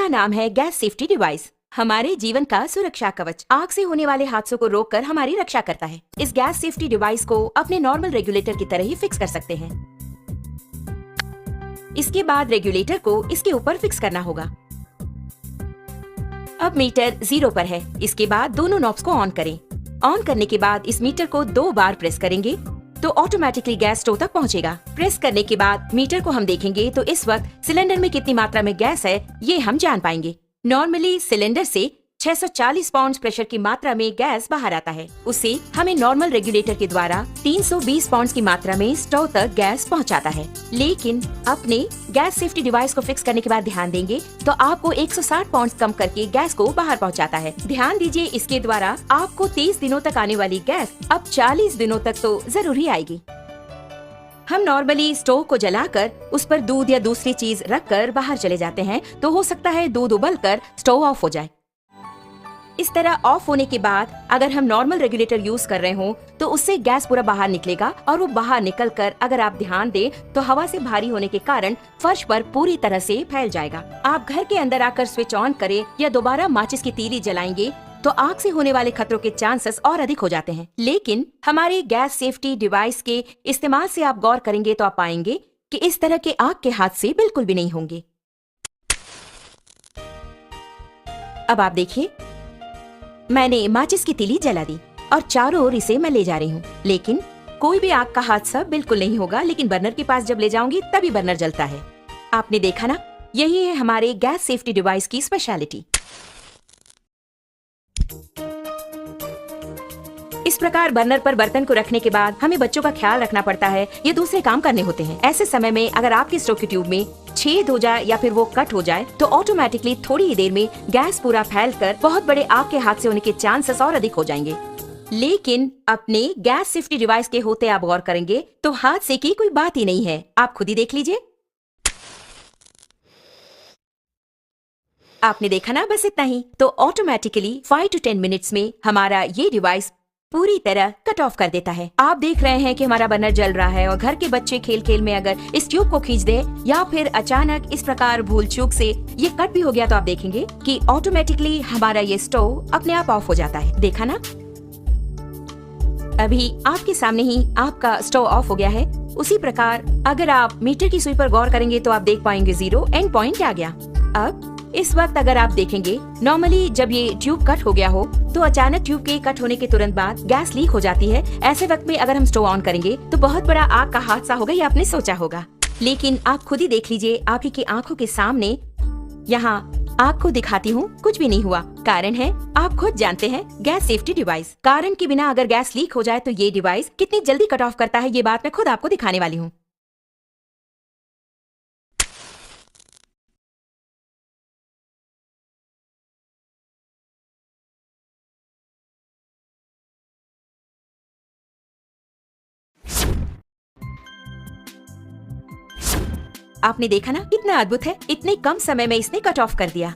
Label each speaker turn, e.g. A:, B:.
A: इसका नाम है गैस सेफ्टी डिवाइस। हमारे जीवन का सुरक्षा कवच आग से होने वाले हादसों को रोककर हमारी रक्षा करता है। इस गैस सेफ्टी डिवाइस को अपने नॉर्मल रेगुलेटर की तरह ही फिक्स कर सकते हैं। इसके बाद रेगुलेटर को इसके ऊपर फिक्स करना होगा। अब मीटर 0 पर है। इसके बाद दोनों नॉब्स को ऑन करें। ऑन करने के बाद इस मीटर को 2 बार प्रेस करेंगे तो ऑटोमेटिकली गैस स्टोव तक पहुंचेगा। प्रेस करने के बाद मीटर को हम देखेंगे तो इस वक्त सिलेंडर में कितनी मात्रा में गैस है ये हम जान पाएंगे। नॉर्मली सिलेंडर से 640 पाउंड प्रेशर की मात्रा में गैस बाहर आता है। उसे हमें नॉर्मल रेगुलेटर के द्वारा 320 पाउंड की मात्रा में स्टोव तक गैस पहुंचाता है। लेकिन अपने गैस सेफ्टी डिवाइस को फिक्स करने के बाद ध्यान देंगे तो आपको 160 पाउंड कम करके गैस को बाहर पहुंचाता है। ध्यान दीजिए, इसके द्वारा आपको 30 दिनों तक आने वाली गैस अब 40 दिनों तक तो जरूर ही आएगी। हम नॉर्मली स्टोव को जलाकर उस पर दूध या दूसरी चीज रखकर बाहर चले जाते हैं तो हो सकता है दूध उबलकर स्टोव ऑफ हो जाए। इस तरह ऑफ होने के बाद अगर हम नॉर्मल रेगुलेटर यूज कर रहे हो तो उससे गैस पूरा बाहर निकलेगा और वो बाहर निकलकर अगर आप ध्यान दें तो हवा से भारी होने के कारण फर्श पर पूरी तरह से फैल जाएगा। आप घर के अंदर आकर स्विच ऑन करें या दोबारा माचिस की तीली जलाएंगे तो आग से होने वाले खतरों के चांसेस और अधिक हो जाते हैं। लेकिन हमारे गैस सेफ्टी डिवाइस के इस्तेमाल से आप गौर करेंगे तो आप पाएंगे कि इस तरह के आग के हादसे बिल्कुल भी नहीं होंगे। अब आप देखिए, मैंने माचिस की तीली जला दी और चारों ओर इसे मैं ले जा रही हूँ, लेकिन कोई भी आग का हादसा बिल्कुल नहीं होगा। लेकिन बर्नर के पास जब ले जाऊंगी तभी बर्नर जलता है। आपने देखा ना, यही है हमारे गैस सेफ्टी डिवाइस की स्पेशलिटी। इस प्रकार बर्नर पर बर्तन को रखने के बाद हमें बच्चों का ख्याल रखना पड़ता है, ये दूसरे काम करने होते हैं। ऐसे समय में अगर आपके स्टोव की ट्यूब में छेद हो जाए या फिर वो कट हो जाए तो ऑटोमेटिकली थोड़ी ही देर में गैस पूरा फैलकर बहुत बड़े आग के हादसे होने के चांसेस और अधिक हो जाएंगे। लेकिन अपने गैस सेफ्टी डिवाइस के होते आप गौर करेंगे तो हादसे की कोई बात ही नहीं है। आप खुद ही देख लीजिए। आपने देखा ना, बस इतना ही। तो ऑटोमेटिकली 5 to 10 मिनट्स में हमारा ये डिवाइस पूरी तरह कट ऑफ कर देता है। आप देख रहे हैं कि हमारा बर्नर जल रहा है और घर के बच्चे खेल खेल में अगर इस ट्यूब को खींच दे या फिर अचानक इस प्रकार भूल चूक से ये कट भी हो गया तो आप देखेंगे कि ऑटोमेटिकली हमारा ये स्टोव अपने आप ऑफ हो जाता है। देखा ना, अभी आपके सामने ही आपका स्टोव ऑफ हो गया है। उसी प्रकार अगर आप मीटर की सुई पर गौर करेंगे तो आप देख पाएंगे 0 एंड पॉइंट आ गया। अब इस वक्त अगर आप देखेंगे, नॉर्मली जब ये ट्यूब कट हो गया हो तो अचानक ट्यूब के कट होने के तुरंत बाद गैस लीक हो जाती है। ऐसे वक्त में अगर हम स्टोव ऑन करेंगे तो बहुत बड़ा आग का हादसा होगा, ये आपने सोचा होगा। लेकिन आप खुद ही देख लीजिए, आप ही की आंखों के सामने यहाँ आग को दिखाती हूँ, कुछ भी नहीं हुआ। कारण है, आप खुद जानते हैं, गैस सेफ्टी डिवाइस। कारण के बिना अगर गैस लीक हो जाए तो ये डिवाइस कितनी जल्दी कट ऑफ करता है, ये बात मैं खुद आपको दिखाने वाली हूँ। आपने देखा ना, कितना अद्भुत है, इतने कम समय में इसने कट ऑफ कर दिया।